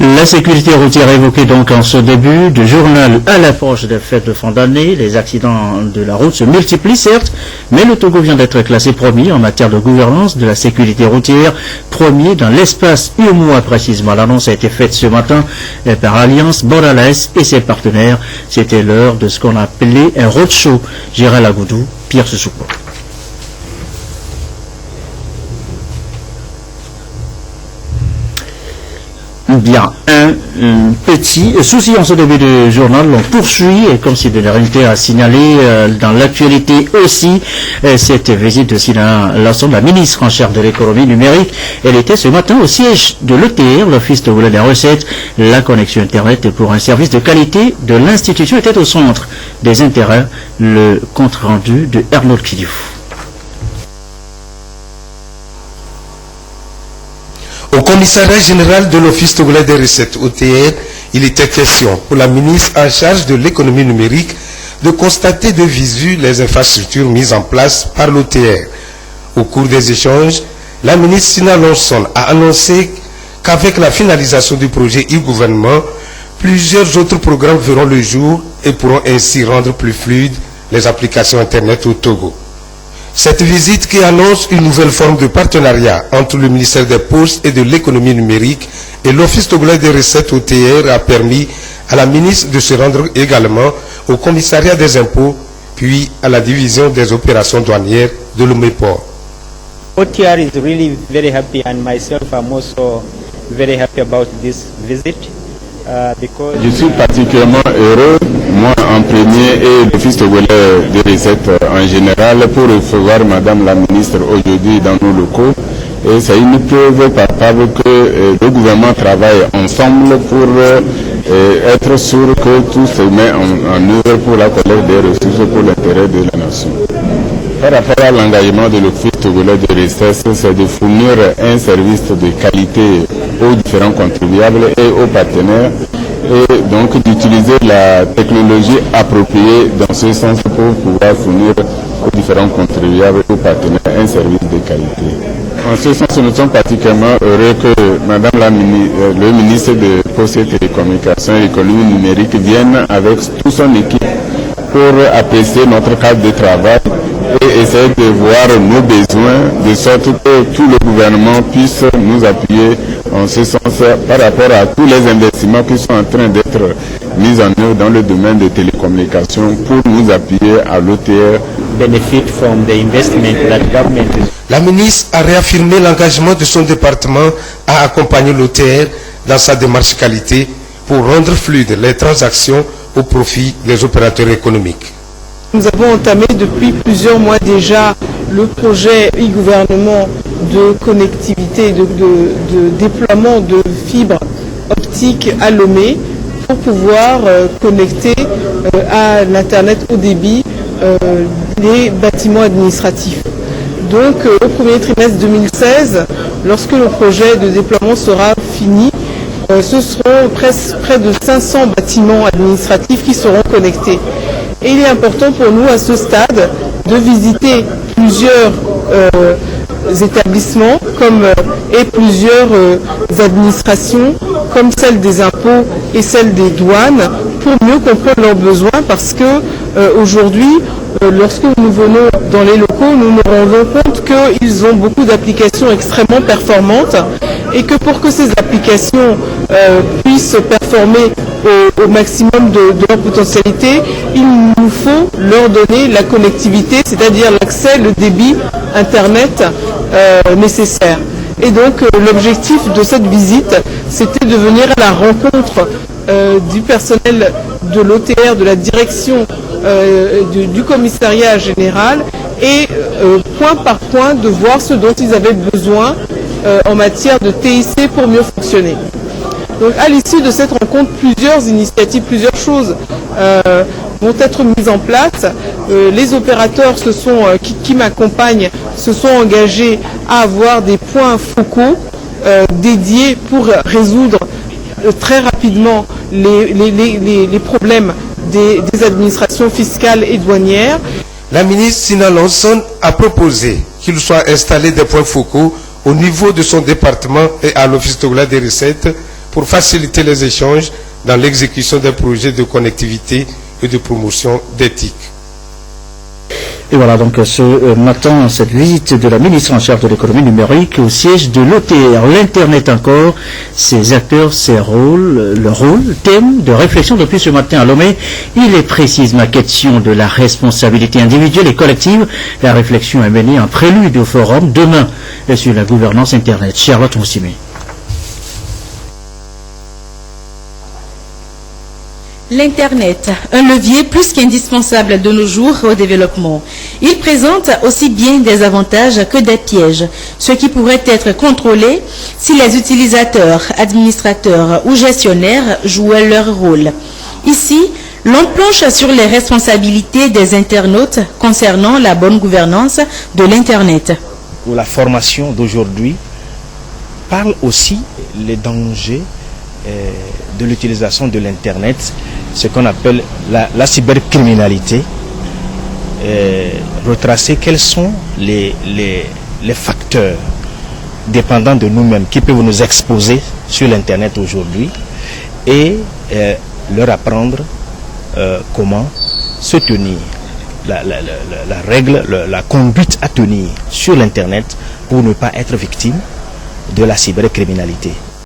La sécurité routière évoquée donc en ce début de journal à l'approche des fêtes de fin d'année. Les accidents de la route se multiplient certes, mais le Togo vient d'être classé premier en matière de gouvernance de la sécurité routière, premier dans l'espace UMOA précisément. L'annonce a été faite ce matin par Alliance Borales et ses partenaires. C'était l'heure de ce qu'on appelait un roadshow. Gérald Agoudou, Pierre Sessouko. Bien, un petit souci en ce début de journal, on poursuit, et comme si de la réalité à signaler dans l'actualité aussi, cette visite de Sina Lasson, la ministre en charge de l'économie numérique. Elle était ce matin au siège de l'ETR, l'Office togolais des recettes. La connexion Internet pour un service de qualité de l'institution était au centre des intérêts. Le compte rendu de Arnaud Kidiouf. Au commissariat général de l'Office togolais des recettes, OTR, il était question pour la ministre en charge de l'économie numérique de constater de visu les infrastructures mises en place par l'OTR. Au cours des échanges, la ministre Sina Lasson a annoncé qu'avec la finalisation du projet e-gouvernement, plusieurs autres programmes verront le jour et pourront ainsi rendre plus fluides les applications Internet au Togo. Cette visite qui annonce une nouvelle forme de partenariat entre le ministère des Postes et de l'économie numérique et l'Office togolais des recettes OTR a permis à la ministre de se rendre également au commissariat des impôts puis à la division des opérations douanières de l'OMEPOR. OTR is really very happy and myself I'm also very happy about this visit. Je suis particulièrement heureux, moi en premier et l'Office togolais des recettes en général, pour recevoir Madame la ministre aujourd'hui dans nos locaux. Et c'est une preuve palpable que le gouvernement travaille ensemble pour être sûr que tout se met en œuvre pour la collecte des ressources pour l'intérêt de la nation. Par rapport à l'engagement de l'Office togolais de recettes, c'est de fournir un service de qualité aux différents contribuables et aux partenaires, et donc d'utiliser la technologie appropriée dans ce sens pour pouvoir fournir aux différents contribuables et aux partenaires un service de qualité. En ce sens, nous sommes particulièrement heureux que Madame le ministre de Postes et Télécommunications et l'économie numérique vienne avec toute son équipe pour apprécier notre cadre de travail et essayer de voir nos besoins, de sorte que tout le gouvernement puisse nous appuyer en ce sens par rapport à tous les investissements qui sont en train d'être mis en œuvre dans le domaine des télécommunications pour nous appuyer à l'OTR. La ministre a réaffirmé l'engagement de son département à accompagner l'OTR dans sa démarche qualité pour rendre fluides les transactions au profit des opérateurs économiques. Nous avons entamé depuis plusieurs mois déjà le projet e-gouvernement de connectivité, de déploiement de fibres optiques à Lomé pour pouvoir connecter à l'Internet haut débit les bâtiments administratifs. Donc au premier trimestre 2016, lorsque le projet de déploiement sera fini, ce seront près de 500 bâtiments administratifs qui seront connectés. Et il est important pour nous à ce stade de visiter plusieurs établissements et plusieurs administrations comme celle des impôts et celle des douanes pour mieux comprendre leurs besoins, parce que aujourd'hui, lorsque nous venons dans les locaux, nous nous rendons compte qu'ils ont beaucoup d'applications extrêmement performantes et que pour que ces applications puissent performer au maximum de leur potentialité, il nous faut leur donner la connectivité, c'est-à-dire l'accès, le débit Internet nécessaire. Et donc l'objectif de cette visite, c'était de venir à la rencontre du personnel de l'OTR, de la direction du commissariat général, et point par point de voir ce dont ils avaient besoin en matière de TIC pour mieux fonctionner. Donc à l'issue de cette rencontre, plusieurs initiatives, plusieurs choses vont être mises en place. Les opérateurs qui m'accompagnent se sont engagés à avoir des points focaux dédiés pour résoudre très rapidement les problèmes des administrations fiscales et douanières. La ministre Sina Lasson a proposé qu'il soit installé des points focaux au niveau de son département et à l'Office togolais des recettes pour faciliter les échanges dans l'exécution des projets de connectivité et de promotion d'éthique. Et voilà donc ce matin, cette visite de la ministre en charge de l'économie numérique au siège de l'OTR. L'Internet encore, ses acteurs, ses rôles, le rôle, thème de réflexion depuis ce matin à Lomé. Il est précise ma question de la responsabilité individuelle et collective. La réflexion est menée en prélude au forum demain sur la gouvernance Internet. Charlotte Moussimi. L'Internet, un levier plus qu'indispensable de nos jours au développement. Il présente aussi bien des avantages que des pièges, ce qui pourrait être contrôlé si les utilisateurs, administrateurs ou gestionnaires jouaient leur rôle. Ici, l'on planche sur les responsabilités des internautes concernant la bonne gouvernance de l'Internet. La formation d'aujourd'hui parle aussi des dangers de l'utilisation de l'Internet, ce qu'on appelle la cybercriminalité, retracer quels sont les facteurs dépendants de nous-mêmes qui peuvent nous exposer sur l'Internet aujourd'hui et leur apprendre comment se tenir, la règle, la conduite à tenir sur l'Internet pour ne pas être victime de la cybercriminalité.